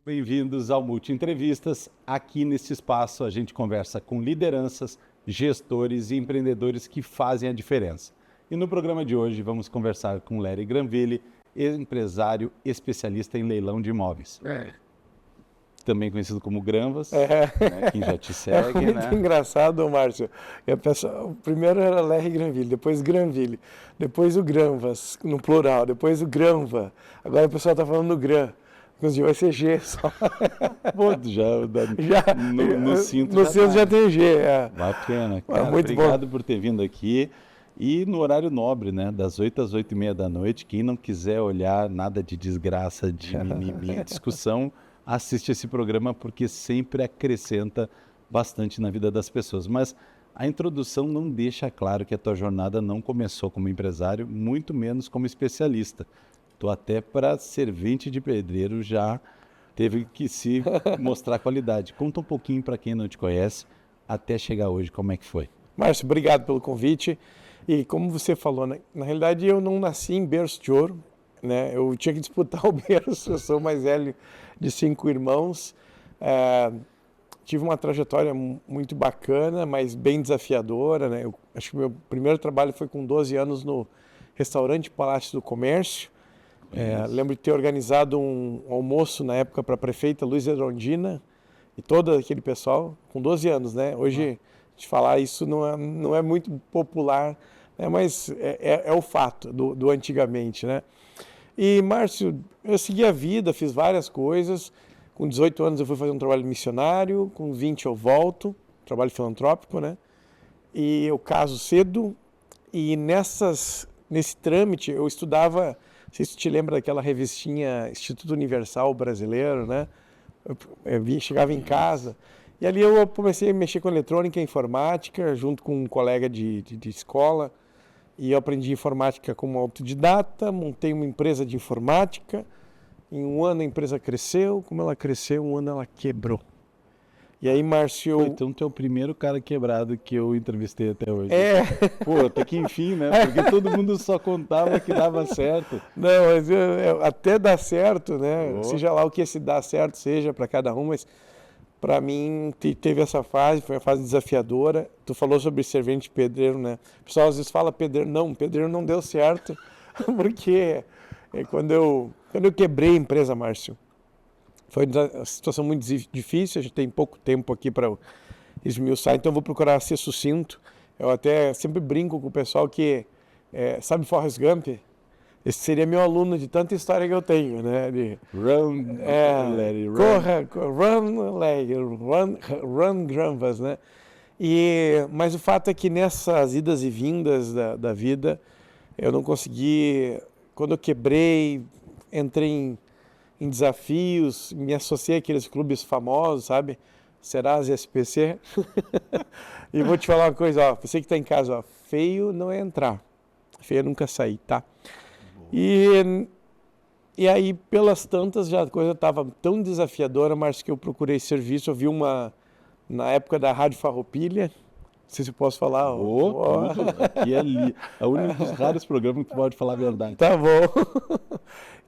Bem-vindos ao Multi Entrevistas. Aqui neste espaço a gente conversa com lideranças, gestores e empreendedores que fazem a diferença. E no programa de hoje vamos conversar com Léry Granville, empresário especialista em leilão de imóveis. Também conhecido como Granvas, né? Quem já te segue, muito né? Engraçado, Márcio. O primeiro era Léry Granville, depois Granville, depois o Granvas, no plural, depois o Granva. Agora o pessoal está falando no Gran. Inclusive vai ser G só. Pô, no cinto no cinto já tem G. Bacana. Cara, Muito obrigado bom. por ter vindo aqui. E no horário nobre, né? Das 8 às 8h30 da noite. Quem não quiser olhar nada de desgraça, de mimimi, discussão, assiste esse programa porque sempre acrescenta bastante na vida das pessoas. Mas a introdução não deixa claro que a tua jornada não começou como empresário, muito menos como especialista. Tu até para servente de pedreiro já teve que se mostrar qualidade. Conta um pouquinho para quem não te conhece, até chegar hoje, como é que foi? Márcio, obrigado pelo convite. E como você falou, né? Na realidade eu não nasci em berço de ouro, né? Eu tinha que disputar o berço, eu sou o mais velho de 5 irmãos. Tive uma trajetória muito bacana, mas bem desafiadora, né? Eu acho que meu primeiro trabalho foi com 12 anos no restaurante Palácio do Comércio. Lembro de ter organizado um almoço na época para a prefeita Luísa Erondina e todo aquele pessoal, com 12 anos, né? Hoje, de falar isso não é muito popular, né? Mas é o fato do antigamente, né? E, Márcio, eu segui a vida, fiz várias coisas. Com 18 anos eu fui fazer um trabalho missionário, com 20 eu volto, trabalho filantrópico, né? E eu caso cedo e nesse trâmite eu estudava. Não sei se te lembra daquela revistinha Instituto Universal Brasileiro, né? Chegava em casa e ali eu comecei a mexer com eletrônica e informática junto com um colega de escola e eu aprendi informática como autodidata, montei uma empresa de informática. Em um ano a empresa cresceu, como ela cresceu, um ano ela quebrou. E aí, Márcio... Pô, então tu é o primeiro cara quebrado que eu entrevistei até hoje. Pô, até que enfim, né? Porque todo mundo só contava que dava certo. Não, mas até dá certo, né? Seja lá o que esse dá certo seja para cada um, mas para mim teve essa fase, foi uma fase desafiadora. Tu falou sobre servente pedreiro, né? O pessoal às vezes fala pedreiro. Não, pedreiro não deu certo, porque quando eu quebrei a empresa, Márcio, foi uma situação muito difícil, a gente tem pouco tempo aqui para esmiuçar, então eu vou procurar ser sucinto. Eu até sempre brinco com o pessoal que, sabe Forrest Gump? Esse seria meu aluno de tanta história que eu tenho, né? Run, Léry, run. Run, Léry, run Granvas, né? Mas o fato é que nessas idas e vindas da vida, eu não consegui, quando eu quebrei, entrei em desafios, me associei àqueles clubes famosos, sabe? Serasa e SPC. E vou te falar uma coisa, ó, você que está em casa, ó, feio não é entrar, feio é nunca sair, tá? E aí, pelas tantas, já a coisa estava tão desafiadora, mas que eu procurei serviço, eu vi na época da Rádio Farroupilha, não sei se eu posso falar. Aqui é um dos raros programas que tu pode falar a verdade. Tá bom.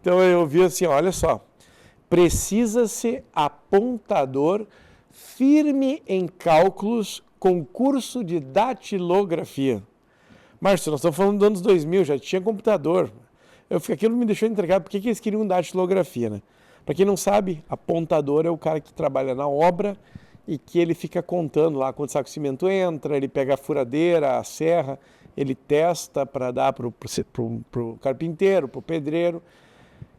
Então eu vi assim, olha só, precisa-se apontador firme em cálculos com curso de datilografia. Márcio, nós estamos falando dos anos 2000, já tinha computador. Aquilo me deixou entregar, por que eles queriam datilografia, né? Para quem não sabe, apontador é o cara que trabalha na obra e que ele fica contando lá quando o saco de cimento entra, ele pega a furadeira, a serra, ele testa para dar para o carpinteiro, para o pedreiro.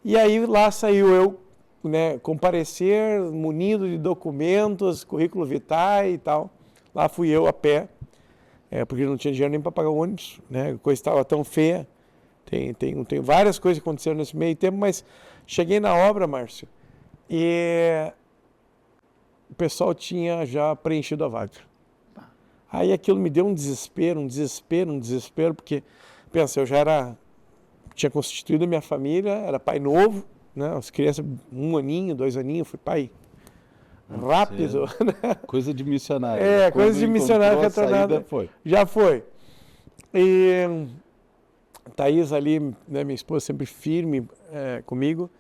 E aí lá saiu eu, né, comparecer, munido de documentos, currículo vitae e tal. Lá fui eu a pé, porque não tinha dinheiro nem para pagar o ônibus, né? A coisa estava tão feia. Tem várias coisas que aconteceram nesse meio tempo, mas cheguei na obra, Márcio, e o pessoal tinha já preenchido a vaga. Aí aquilo me deu um desespero, porque, pensa, eu já tinha constituído a minha família, era pai novo, né? As crianças, 1 aninho, 2 aninhos, fui pai rápido. Né? Coisa de missionário. Coisa de missionário retornado. Já foi. E Thaís ali, né, minha esposa, sempre firme comigo,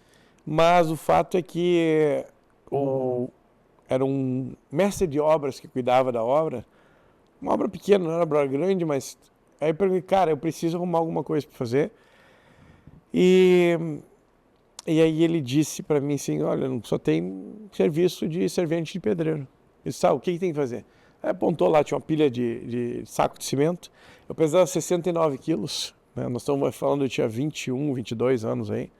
mas o fato é que era um mestre de obras que cuidava da obra, uma obra pequena, não era uma obra grande, mas aí eu perguntei, cara, eu preciso arrumar alguma coisa para fazer. E aí ele disse para mim assim, olha, só tem serviço de servente de pedreiro. Eu disse, o que tem que fazer? Aí apontou lá, tinha uma pilha de saco de cimento, eu pesava 69 quilos, né? Nós estamos falando, eu tinha 21, 22 anos aí.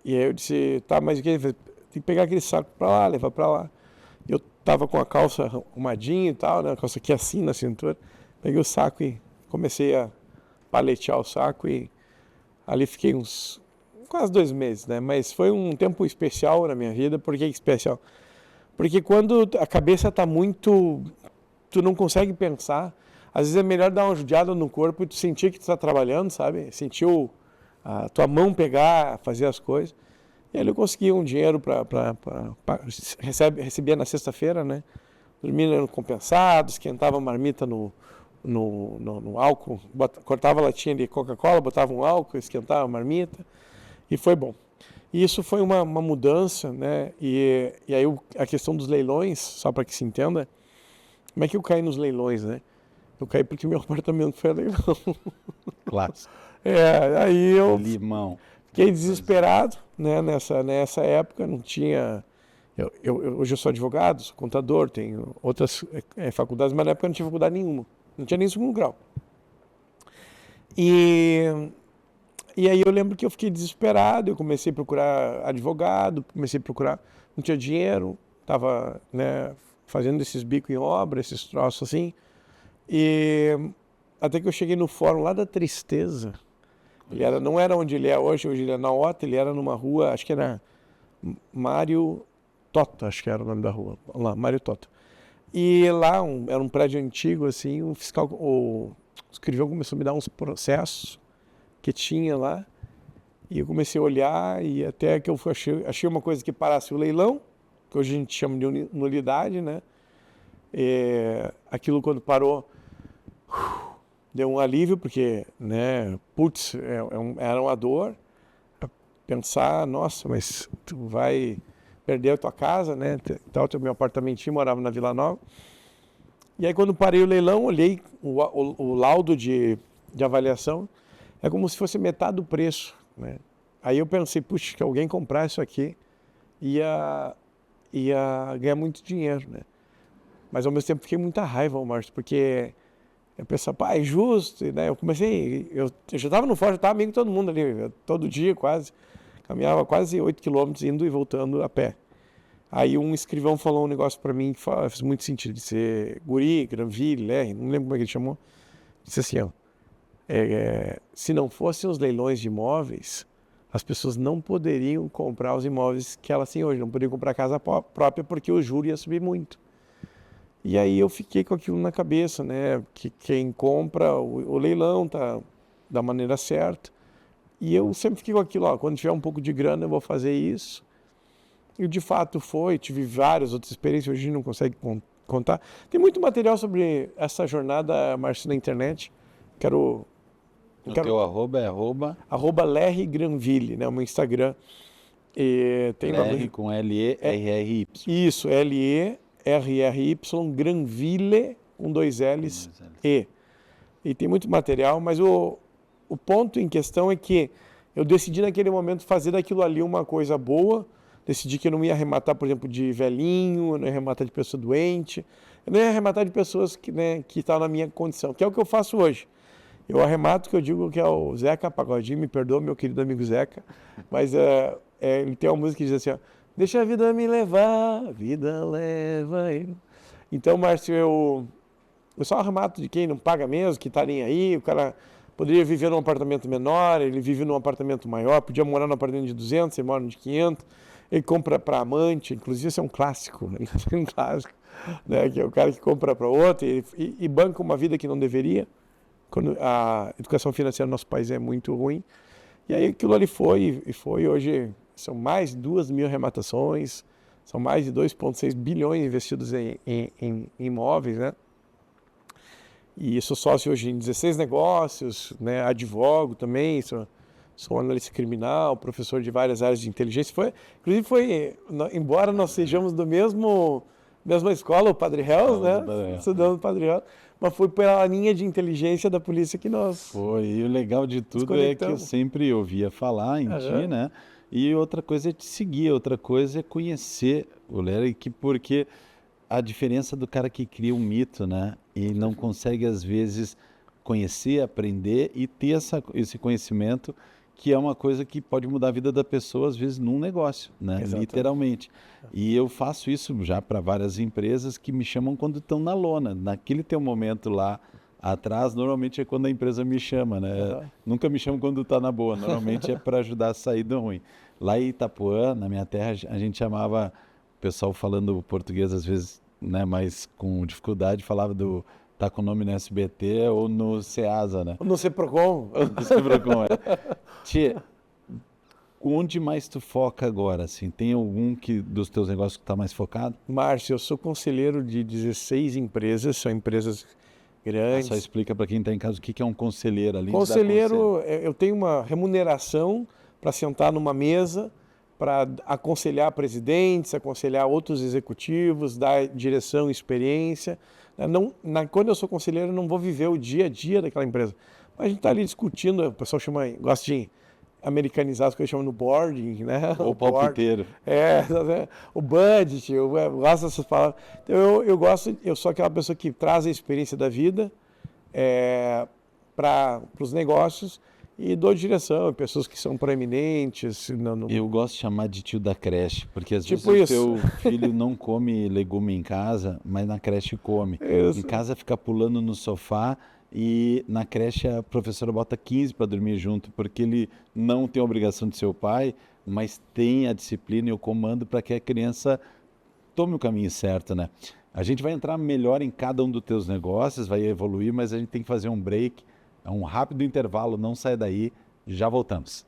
E aí eu disse, tá, mas o que? Tem que pegar aquele saco para lá, levar para lá. Eu tava com a calça arrumadinha e tal, né? A calça aqui assim na cintura. Peguei o saco e comecei a paletear o saco e ali fiquei uns quase 2 meses, né? Mas foi um tempo especial na minha vida. Por que especial? Porque quando a cabeça tá muito... Tu não consegue pensar. Às vezes é melhor dar uma judiada no corpo e tu sentir que tu tá trabalhando, sabe? Sentir a tua mão pegar, fazer as coisas. E aí eu consegui um dinheiro recebia na sexta-feira, né? Dormia compensado, esquentava a marmita no álcool, cortava a latinha de Coca-Cola, botava um álcool, esquentava a marmita e foi bom. E isso foi uma mudança, né? E aí a questão dos leilões, só para que se entenda, como é que eu caí nos leilões, né? Eu caí porque meu apartamento foi a leilão. Clássico. Aí eu Limão. fiquei desesperado, né? Nessa época não tinha... hoje eu sou advogado, sou contador, tenho outras faculdades, mas na época não tinha faculdade nenhuma. Não tinha nem segundo grau. E aí eu lembro que eu fiquei desesperado, eu comecei a procurar advogado, não tinha dinheiro, estava, né, fazendo esses bicos em obra, esses troços assim. E até que eu cheguei no fórum lá da Tristeza. Não era onde ele é hoje ele é na OTA, ele era numa rua, acho que era Mário Tota, acho que era o nome da rua, lá, Mário Tota. E lá era um prédio antigo, assim, o fiscal, o escrivão começou a me dar uns processos que tinha lá, e eu comecei a olhar, e até que eu achei uma coisa que parasse o leilão, que hoje a gente chama de nulidade, né? Aquilo quando parou, deu um alívio, porque, né, putz, era uma dor, pensar, nossa, mas tu vai perder a tua casa, né, tal, meu apartamentinho, morava na Vila Nova. E aí quando parei o leilão, olhei o laudo de avaliação, é como se fosse metade do preço, né. Aí eu pensei, puxa, que alguém comprar isso aqui ia ganhar muito dinheiro, né. Mas ao mesmo tempo fiquei muita raiva, Márcio, porque eu pensava, pá, é justo, né? Eu já estava no fórum, já estava amigo de todo mundo ali, todo dia quase, caminhava quase 8 quilômetros indo e voltando a pé. Aí um escrivão falou um negócio para mim que fez muito sentido, de ser Guri, Granville, não lembro como é que ele chamou, disse assim, ó, se não fossem os leilões de imóveis, as pessoas não poderiam comprar os imóveis que elas têm hoje, não poderiam comprar casa própria porque o juro ia subir muito. E aí eu fiquei com aquilo na cabeça, né? Que quem compra o leilão tá da maneira certa. E eu sempre fiquei com aquilo, ó, quando tiver um pouco de grana eu vou fazer isso. E de fato tive várias outras experiências, hoje a gente não consegue contar. Tem muito material sobre essa jornada, Márcio, na internet. O teu arroba é arroba... Lerry Granville, né? O meu Instagram. E tem Lerry com L-E-R-R-Y. Isso, L-E-R-R-Y, Granville, com 2 L's, E. E tem muito material, mas o ponto em questão é que eu decidi naquele momento fazer daquilo ali uma coisa boa, decidi que eu não ia arrematar, por exemplo, de velhinho, eu não ia arrematar de pessoa doente, eu não ia arrematar de pessoas que estão na minha condição, que é o que eu faço hoje. Eu arremato, que eu digo que é o Zeca Pagodinho, me perdoa, meu querido amigo Zeca, mas ele tem uma música que diz assim, ó, deixa a vida me levar, a vida leva eu. Então, Márcio, eu só arremato de quem não paga mesmo, que tá nem aí, o cara poderia viver num apartamento menor, ele vive num apartamento maior, podia morar num apartamento de 200, ele mora no de 500, ele compra para amante, inclusive esse é um clássico, né? Um clássico, né? Que é o cara que compra para outro e banca uma vida que não deveria, quando a educação financeira no nosso país é muito ruim. E aí aquilo ali foi hoje são mais de 2.000 arrematações, são mais de 2,6 bilhões investidos em imóveis, né? E sou sócio hoje em 16 negócios, né? Advogo também, sou analista criminal, professor de várias áreas de inteligência. Inclusive, embora nós sejamos do mesma escola, o Padre Hells, né? Estudando o Padre Hells, mas foi pela linha de inteligência da polícia que nós... Foi, e o legal de tudo é que eu sempre ouvia falar em ti, né? E outra coisa é te seguir, outra coisa é conhecer o Lério, porque a diferença do cara que cria um mito, né? E não consegue, às vezes, conhecer, aprender e ter esse conhecimento, que é uma coisa que pode mudar a vida da pessoa, às vezes, num negócio, né? Literalmente. E eu faço isso já para várias empresas que me chamam quando estão na lona. Naquele teu momento lá atrás, normalmente é quando a empresa me chama, né? Nunca me chama quando está na boa, normalmente é para ajudar a sair do ruim. Lá em Itapuã, na minha terra, a gente chamava, o pessoal falando português às vezes, né, mas com dificuldade, falava tá com o nome no SBT ou no Ceasa, né? No Ceprocom. No Ceprocom, Tchê, onde mais tu foca agora, assim? Tem algum dos teus negócios que está mais focado? Márcio, eu sou conselheiro de 16 empresas, são empresas grandes. Só explica para quem está em casa o que é um conselheiro ali. Conselheiro, eu tenho uma remuneração para sentar numa mesa, para aconselhar presidentes, aconselhar outros executivos, dar direção e experiência. Quando eu sou conselheiro, eu não vou viver o dia a dia daquela empresa. Mas a gente está ali discutindo, o pessoal gosta de americanizar as coisas, chama no boarding, né? O palpiteiro. O budget, eu gosto dessas palavras. Então, eu sou aquela pessoa que traz a experiência da vida para os negócios e dou direção, pessoas que são proeminentes. Eu gosto de chamar de tio da creche, porque às vezes o teu filho não come legume em casa, mas na creche come. Em casa fica pulando no sofá e na creche a professora bota 15 para dormir junto, porque ele não tem a obrigação de ser o pai, mas tem a disciplina e o comando para que a criança tome o caminho certo, né? A gente vai entrar melhor em cada um dos teus negócios, vai evoluir, mas a gente tem que fazer um break. É um rápido intervalo, não sai daí, já voltamos.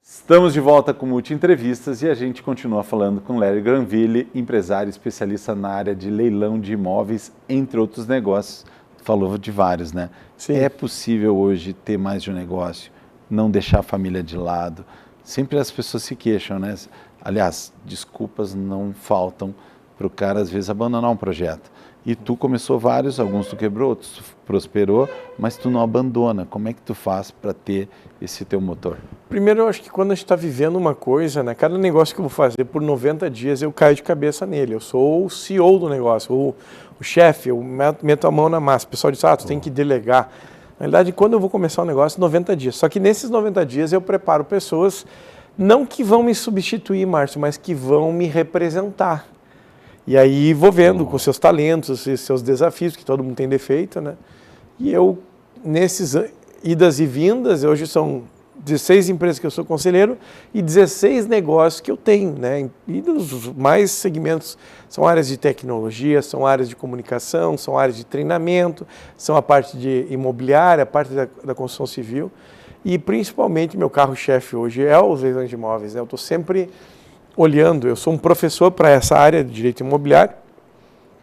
Estamos de volta com Multi Entrevistas e a gente continua falando com Lério Granville, empresário especialista na área de leilão de imóveis, entre outros negócios. Falou de vários, né? Sim. É possível hoje ter mais de um negócio, não deixar a família de lado. Sempre as pessoas se queixam, né? Aliás, desculpas não faltam para o cara, às vezes, abandonar um projeto. E tu começou vários, alguns tu quebrou, outros tu prosperou, mas tu não abandona. Como é que tu faz para ter esse teu motor? Primeiro, eu acho que quando a gente está vivendo uma coisa, né? Cada negócio que eu vou fazer por 90 dias, eu caio de cabeça nele. Eu sou o CEO do negócio, o chefe, eu meto a mão na massa. O pessoal diz, tu tem que delegar. Na verdade, quando eu vou começar um negócio, 90 dias. Só que nesses 90 dias eu preparo pessoas, não que vão me substituir, Márcio, mas que vão me representar. E aí vou vendo com seus talentos, seus desafios, que todo mundo tem defeito, né? E eu, nesses idas e vindas, hoje são 16 empresas que eu sou conselheiro e 16 negócios que eu tenho, né? E nos mais segmentos são áreas de tecnologia, são áreas de comunicação, são áreas de treinamento, são a parte de imobiliária, a parte da construção civil e principalmente meu carro-chefe hoje é os leilões de imóveis, né? Eu estou sempre olhando, eu sou um professor para essa área de direito imobiliário.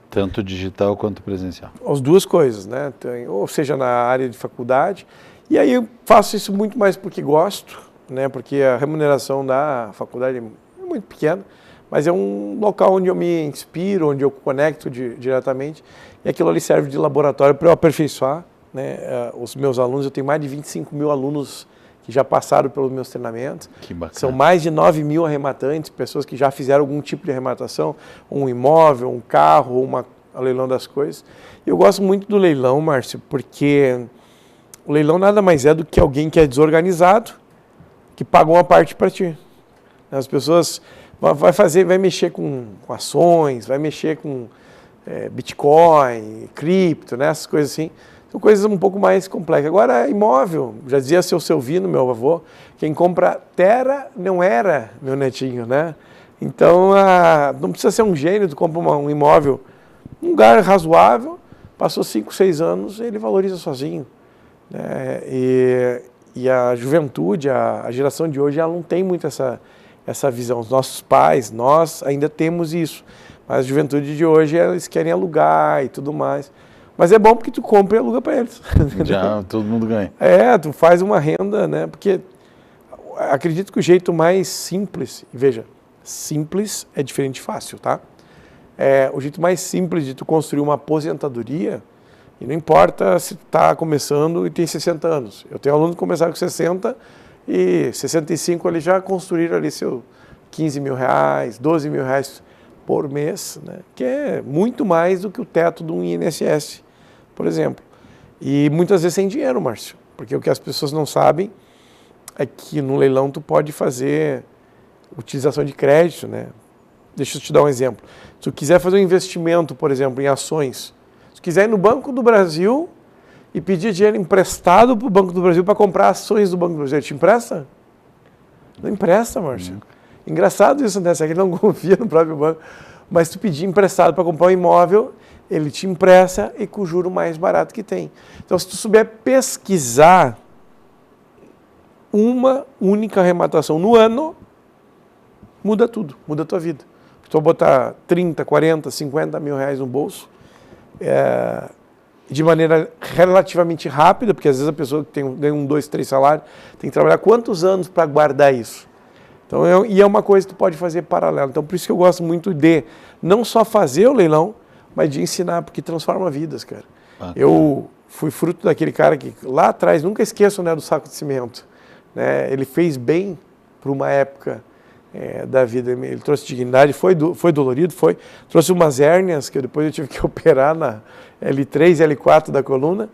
Tanto digital quanto presencial. As duas coisas, né? Ou seja, na área de faculdade. E aí eu faço isso muito mais porque gosto, né? Porque a remuneração da faculdade é muito pequena, mas é um local onde eu me inspiro, onde eu conecto diretamente. E aquilo ali serve de laboratório para eu aperfeiçoar, né? Os meus alunos. Eu tenho mais de 25 mil alunos que já passaram pelos meus treinamentos. Que bacana. São mais de 9 mil arrematantes, pessoas que já fizeram algum tipo de arrematação, um imóvel, um carro, a leilão das coisas. Eu gosto muito do leilão, Márcio, porque o leilão nada mais é do que alguém que é desorganizado, que paga uma parte para ti. As pessoas vai mexer com ações, vai mexer com Bitcoin, cripto, né, essas coisas assim. São coisas um pouco mais complexas. Agora, imóvel, já dizia seu Selvino, meu avô, quem compra terra não era meu netinho, né? Então, não precisa ser um gênio, tu compra um imóvel, um lugar razoável, passou 5, 6 anos, ele valoriza sozinho. Né? E a juventude, a geração de hoje, ela não tem muito essa visão. Os nossos pais, nós ainda temos isso. Mas a juventude de hoje, eles querem alugar e tudo mais. Mas é bom porque tu compra e aluga para eles. Já todo mundo ganha. Tu faz uma renda, né? Porque acredito que o jeito mais simples, veja, simples é diferente de fácil, tá? O jeito mais simples de tu construir uma aposentadoria, e não importa se tu está começando e tem 60 anos. Eu tenho alunos que começaram com 60 e 65 eles já construíram ali seu 15 mil reais, 12 mil reais por mês, né? Que é muito mais do que o teto de um INSS, por exemplo. E muitas vezes sem dinheiro, Márcio, porque o que as pessoas não sabem é que no leilão tu pode fazer utilização de crédito, né? Deixa eu te dar um exemplo. Se tu quiser fazer um investimento, por exemplo, em ações, se tu quiser ir no Banco do Brasil e pedir dinheiro emprestado para o Banco do Brasil para comprar ações do Banco do Brasil, ele te empresta? Não empresta, Márcio. Engraçado isso, né? Será que ele não confia no próprio banco? Mas se tu pedir emprestado para comprar um imóvel, ele te empresta e com o juro mais barato que tem. Então, se tu souber pesquisar uma única arrematação no ano, muda tudo, muda a tua vida. Tu vai botar 30, 40, 50 mil reais no bolso, de maneira relativamente rápida, porque às vezes a pessoa que ganha 1, 2, 3 salários, tem que trabalhar quantos anos para guardar isso? Então, e é uma coisa que tu pode fazer paralelo. Então, por isso que eu gosto muito de não só fazer o leilão, mas de ensinar, porque transforma vidas, cara. Eu fui fruto daquele cara que lá atrás, nunca esqueço, né, do saco de cimento. Né? Ele fez bem para uma época da vida. Ele trouxe dignidade, foi dolorido, trouxe umas hérnias que depois eu tive que operar na L3 e L4 da coluna,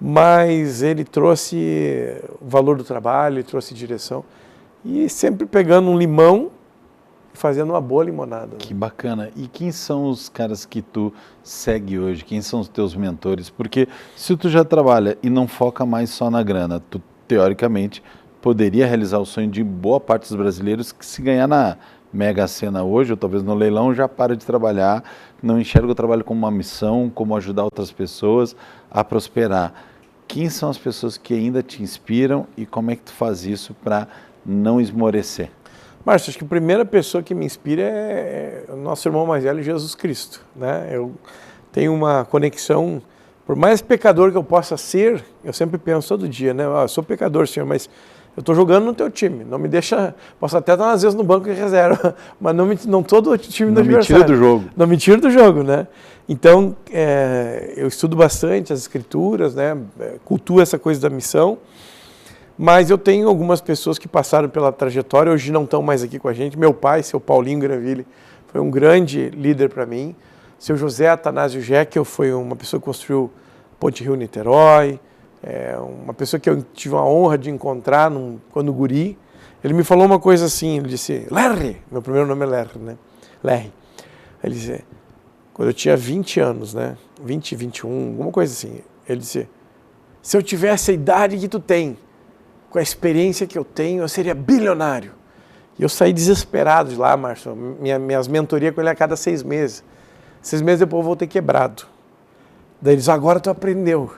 mas ele trouxe o valor do trabalho, ele trouxe direção. E sempre pegando um limão e fazendo uma boa limonada. Né? Que bacana. E quem são os caras que tu segue hoje? Quem são os teus mentores? Porque se tu já trabalha e não foca mais só na grana, tu, teoricamente, poderia realizar o sonho de boa parte dos brasileiros que se ganhar na Mega Sena hoje, ou talvez no leilão, já para de trabalhar, não enxerga o trabalho como uma missão, como ajudar outras pessoas a prosperar. Quem são as pessoas que ainda te inspiram e como é que tu faz isso para não esmorecer? Márcio, acho que a primeira pessoa que me inspira é o nosso irmão mais velho, Jesus Cristo. Né? Eu tenho uma conexão, por mais pecador que eu possa ser, eu sempre penso todo dia, né? Eu sou pecador, Senhor, mas eu estou jogando no teu time, não me deixa, posso até estar às vezes no banco de reserva, mas não todo o time do adversário. Não me tira do jogo. Não me tira do jogo, né? Então, eu estudo bastante as escrituras, né? Cultuo essa coisa da missão. Mas eu tenho algumas pessoas que passaram pela trajetória, hoje não estão mais aqui com a gente. Meu pai, seu Paulinho Granville, foi um grande líder para mim. Seu José Atanásio Jekyll foi uma pessoa que construiu Ponte Rio-Niterói, uma pessoa que eu tive a honra de encontrar quando guri. Ele me falou uma coisa assim, ele disse, Larry, meu primeiro nome é Larry, né? Larry. Ele disse, quando eu tinha 20 anos, né? 20, 21, alguma coisa assim. Ele disse, se eu tivesse a idade que tu tem, com a experiência que eu tenho, eu seria bilionário. E eu saí desesperado de lá, Márcio. Minhas mentorias com ele a cada 6 meses. 6 meses depois eu voltei quebrado. Daí eles, agora tu aprendeu.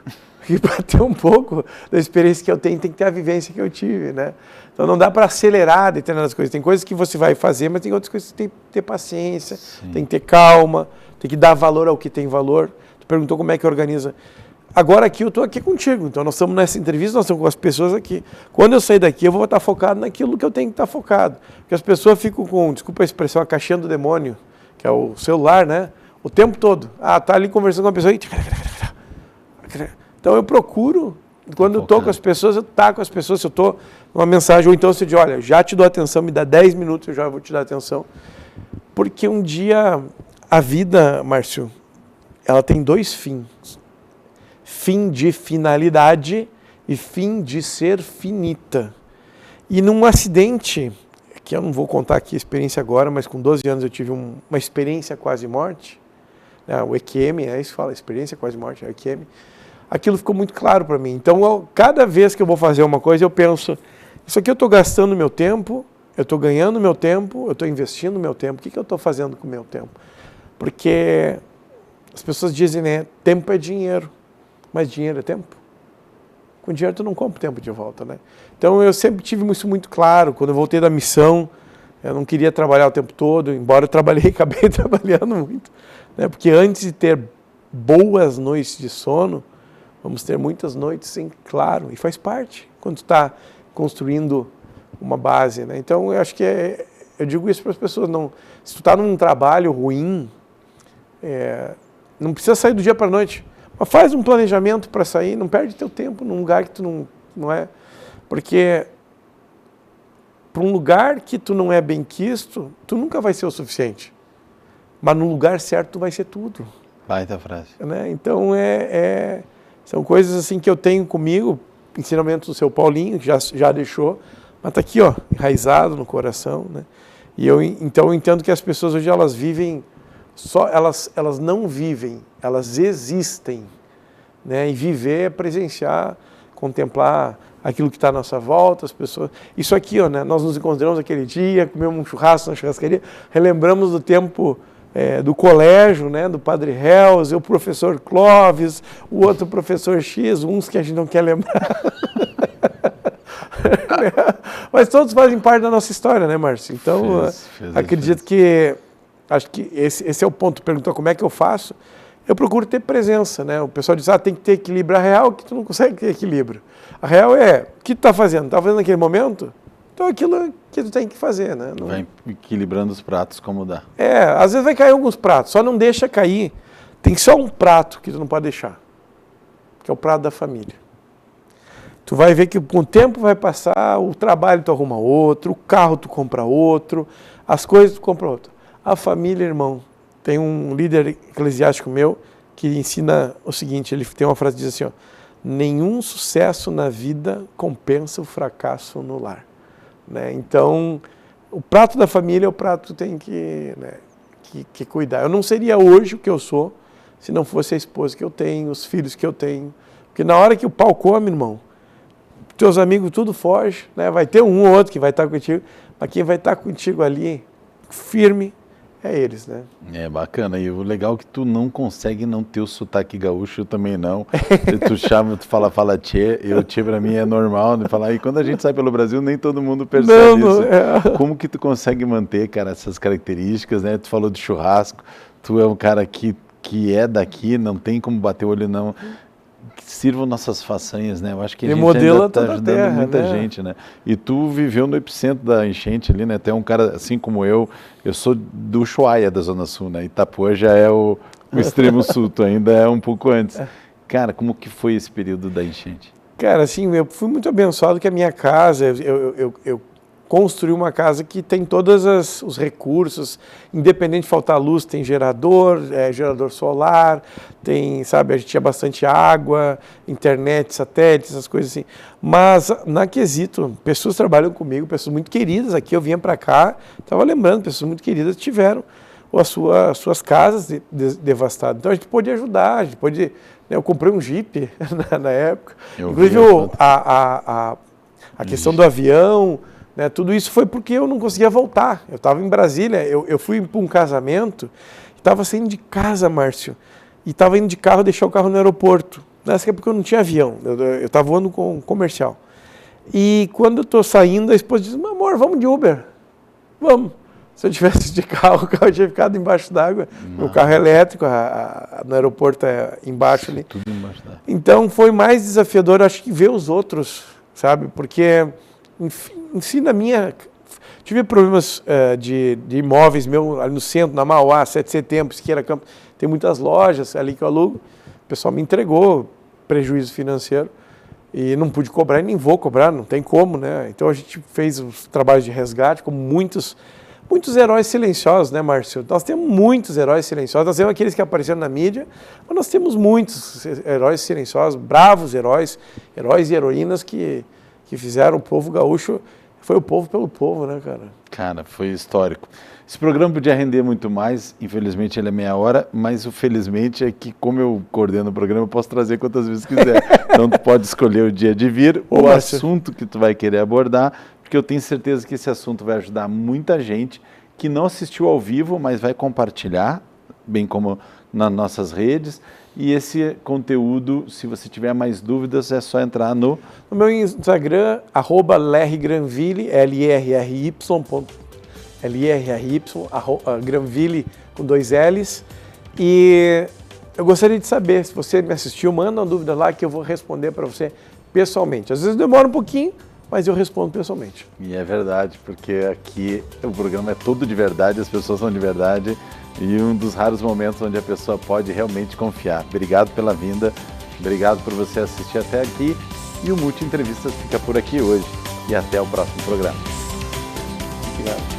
E para ter um pouco da experiência que eu tenho, tem que ter a vivência que eu tive, né? Então não dá para acelerar determinadas coisas. Tem coisas que você vai fazer, mas tem outras coisas que tem que ter paciência, tem que ter calma, tem que dar valor ao que tem valor. Tu perguntou como é que organiza. Agora aqui eu estou aqui contigo, então nós estamos nessa entrevista, nós estamos com as pessoas aqui. Quando eu sair daqui, eu vou estar focado naquilo que eu tenho que estar focado. Porque as pessoas ficam com, desculpa a expressão, a caixinha do demônio, que é o celular, né? O tempo todo. Tá ali conversando com uma pessoa e... Então eu procuro, quando eu estou com as pessoas, eu estou com as pessoas, se eu estou numa mensagem, ou então você diz, olha, já te dou atenção, me dá 10 minutos, eu já vou te dar atenção. Porque um dia, a vida, Márcio, ela tem 2 fins. Fim de finalidade e fim de ser finita. E num acidente, que eu não vou contar aqui a experiência agora, mas com 12 anos eu tive uma experiência quase morte, né? O EQM, isso fala, experiência quase morte, é o EQM. Aquilo ficou muito claro para mim. Então, cada vez que eu vou fazer uma coisa, eu penso, isso aqui eu estou gastando meu tempo, eu estou ganhando meu tempo, eu estou investindo meu tempo, o que eu estou fazendo com o meu tempo? Porque as pessoas dizem, né, tempo é dinheiro. Mas dinheiro é tempo? Com dinheiro tu não compra o tempo de volta, né? Então eu sempre tive isso muito claro. Quando eu voltei da missão, eu não queria trabalhar o tempo todo, embora eu trabalhei, acabei trabalhando muito, né? Porque antes de ter boas noites de sono, vamos ter muitas noites sem claro, e faz parte quando tu está construindo uma base, né? Então eu acho que eu digo isso para as pessoas, não, se tu está num trabalho ruim, não precisa sair do dia para a noite, mas faz um planejamento para sair, não perde teu tempo num lugar que tu não é, porque para um lugar que tu não é bem quisto, tu nunca vai ser o suficiente, mas no lugar certo tu vai ser tudo. Baita frase. Né? Então são coisas assim que eu tenho comigo, ensinamentos do seu Paulinho, que já deixou, mas está aqui, ó, enraizado no coração, né? E então eu entendo que as pessoas hoje elas vivem elas não vivem, elas existem, né? E viver é presenciar, contemplar aquilo que está à nossa volta, as pessoas. Isso aqui, ó, né? Nós nos encontramos aquele dia, comemos um churrasco na churrascaria, relembramos do tempo do colégio, né? Do Padre Hells, o professor Clóvis, o outro professor X, uns que a gente não quer lembrar. Mas todos fazem parte da nossa história, né, Márcio? Então, acredito que acho que esse é o ponto. Perguntou como é que eu faço. Eu procuro ter presença, né? O pessoal diz, tem que ter equilíbrio. A real é que tu não consegue ter equilíbrio. A real é, o que tu está fazendo? Está fazendo naquele momento? Então, aquilo que tu tem que fazer, né? Não... Vai equilibrando os pratos como dá. Às vezes vai cair alguns pratos, só não deixa cair. Tem só um prato que tu não pode deixar, que é o prato da família. Tu vai ver que com o tempo vai passar, o trabalho tu arruma outro, o carro tu compra outro, as coisas tu compra outro. A família, irmão, tem um líder eclesiástico meu que ensina o seguinte, ele tem uma frase que diz assim, ó, nenhum sucesso na vida compensa o fracasso no lar. Né? Então, o prato da família é o prato que tu tem que cuidar. Eu não seria hoje o que eu sou se não fosse a esposa que eu tenho, os filhos que eu tenho. Porque na hora que o pau come, irmão, teus amigos tudo foge, né? Vai ter um ou outro que vai estar contigo, mas quem vai estar contigo ali, firme, é eles, né? É bacana, e o legal é que tu não consegue não ter o sotaque gaúcho, eu também não. Tu fala tchê, eu tchê pra mim é normal, né? Falar, e quando a gente sai pelo Brasil, nem todo mundo percebe isso. Como que tu consegue manter, cara, essas características, né? Tu falou de churrasco, tu é um cara que é daqui, não tem como bater o olho, não. Que sirvam nossas façanhas, né? Eu acho que a gente ainda está ajudando muita gente, né? E tu viveu no epicentro da enchente ali, né? Até um cara assim como eu sou do Ushuaia, da Zona Sul, né? Itapuã já é o extremo sul, tu ainda é um pouco antes. Cara, como que foi esse período da enchente? Cara, assim, eu fui muito abençoado que a minha casa, eu construir uma casa que tem todos os recursos, independente de faltar luz, tem gerador, gerador solar, tem, sabe, a gente tinha bastante água, internet, satélite, essas coisas assim. Mas, na quesito, pessoas trabalham comigo, pessoas muito queridas aqui, eu vinha para cá, estava lembrando, pessoas muito queridas tiveram as suas casas devastadas. Então, a gente pôde ajudar, a gente pôde... Eu comprei um Jeep na época, inclusive a questão do avião... Né, tudo isso foi porque eu não conseguia voltar. Eu estava em Brasília, eu fui para um casamento, estava saindo de casa, Márcio, e estava indo de carro, deixar o carro no aeroporto. Nessa época eu não tinha avião, eu estava voando com comercial. E quando eu estou saindo, a esposa diz, meu amor, vamos de Uber. Vamos. Se eu tivesse de carro, o carro tinha ficado embaixo d'água. O carro é elétrico, no aeroporto é embaixo ali. Tudo embaixo d'água. Então foi mais desafiador, acho que ver os outros, sabe? Porque... Enfim, tive problemas de imóveis meu ali no centro, na Mauá, 7 de setembro, Siqueira Campos, tem muitas lojas ali que eu alugo, o pessoal me entregou prejuízo financeiro e não pude cobrar e nem vou cobrar, não tem como, né? Então a gente fez os trabalhos de resgate com muitos heróis silenciosos, né, Márcio? Nós temos muitos heróis silenciosos, nós temos aqueles que apareceram na mídia, mas nós temos muitos heróis silenciosos, bravos heróis e heroínas que fizeram o povo gaúcho, foi o povo pelo povo, né, cara? Cara, foi histórico. Esse programa podia render muito mais, infelizmente ele é meia hora, mas o felizmente é que, como eu coordeno o programa, eu posso trazer quantas vezes quiser. Então tu pode escolher o dia de vir, o assunto que tu vai querer abordar, porque eu tenho certeza que esse assunto vai ajudar muita gente que não assistiu ao vivo, mas vai compartilhar, bem como nas nossas redes. E esse conteúdo, se você tiver mais dúvidas, é só entrar no meu Instagram, @lerrygranville, LRRY, Granville com 2 L's. E eu gostaria de saber, se você me assistiu, manda uma dúvida lá que eu vou responder para você pessoalmente. Às vezes demora um pouquinho, mas eu respondo pessoalmente. E é verdade, porque aqui o programa é todo de verdade, as pessoas são de verdade e um dos raros momentos onde a pessoa pode realmente confiar. Obrigado pela vinda, obrigado por você assistir até aqui e o Multi Entrevistas fica por aqui hoje. E até o próximo programa. Obrigado.